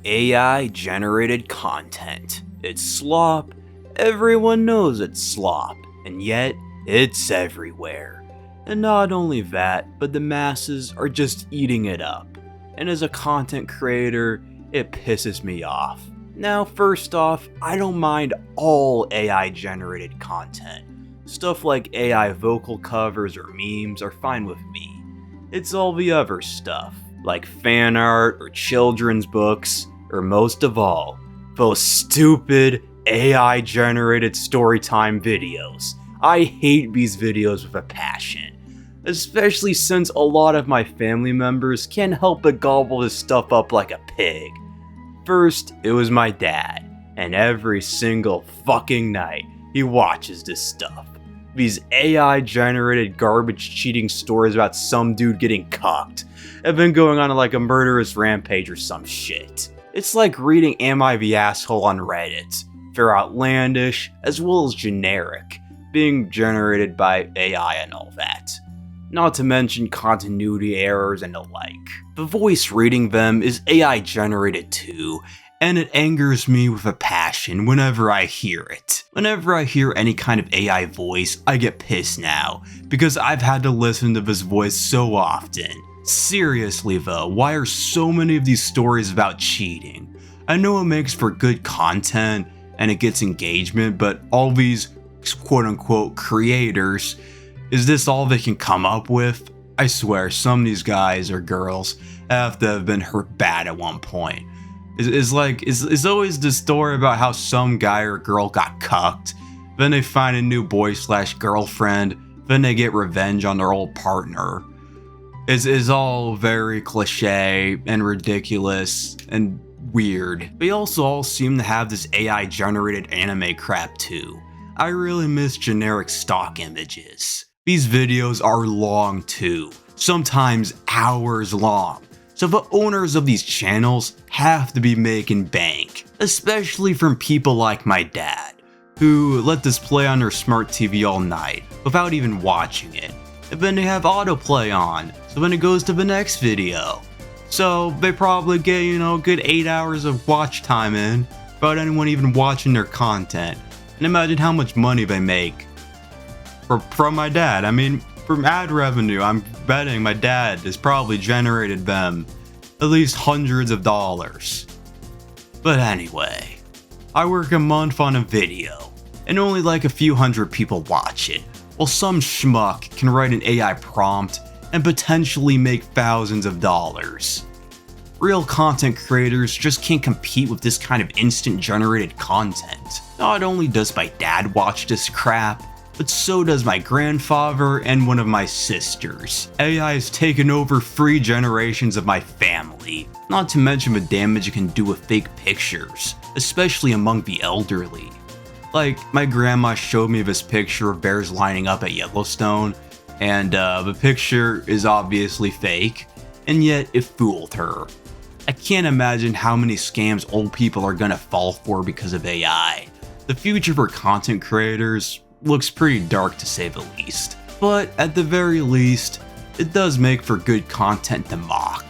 AI generated content. It's slop. Everyone knows it's slop, and yet it's everywhere. And not only that, but the masses are just eating it up. And as a content creator, it pisses me off. Now, first off, I don't mind all AI generated content. Stuff like AI vocal covers or memes are fine with me. It's all the other stuff, like fan art or children's books, or most of all, those stupid AI generated storytime videos. I hate these videos with a passion, especially since a lot of my family members can't help but gobble this stuff up like a pig. First, it was my dad, and every single fucking night, he watches this stuff. These AI generated garbage cheating stories about some dude getting cucked have been going on like a murderous rampage or some shit. It's like reading Am I the Asshole on Reddit. They're outlandish as well as generic, being generated by AI and all that. Not to mention continuity errors and the like. The voice reading them is AI generated too, and it angers me with a passion whenever I hear it. Whenever I hear any kind of AI voice, I get pissed now, because I've had to listen to this voice so often. Seriously though, why are so many of these stories about cheating? I know it makes for good content and it gets engagement, but all these quote-unquote creators, is this all they can come up with? I swear, some of these guys or girls have to have been hurt bad at one point. It's always the story about how some guy or girl got cucked, then they find a new boy/girlfriend, then they get revenge on their old partner. It's all very cliche and ridiculous and weird. They also all seem to have this AI generated anime crap too. I really miss generic stock images. These videos are long too, sometimes hours long. So the owners of these channels have to be making bank, especially from people like my dad, who let this play on their smart TV all night without even watching it. And then they have autoplay on, so when it goes to the next video. So they probably get, a good 8 hours of watch time in without anyone even watching their content. And imagine how much money they make from my dad. I mean, from ad revenue, I'm betting my dad has probably generated them at least hundreds of dollars. But anyway, I work a month on a video, and only like a few hundred people watch it, while some schmuck can write an AI prompt and potentially make thousands of dollars. Real content creators just can't compete with this kind of instant generated content. Not only does my dad watch this crap, but so does my grandfather and one of my sisters. AI has taken over 3 generations of my family, not to mention the damage it can do with fake pictures, especially among the elderly. Like, my grandma showed me this picture of bears lining up at Yellowstone, and the picture is obviously fake, and yet it fooled her. I can't imagine how many scams old people are gonna fall for because of AI. The future for content creators looks pretty dark to say the least. But at the very least, it does make for good content to mock.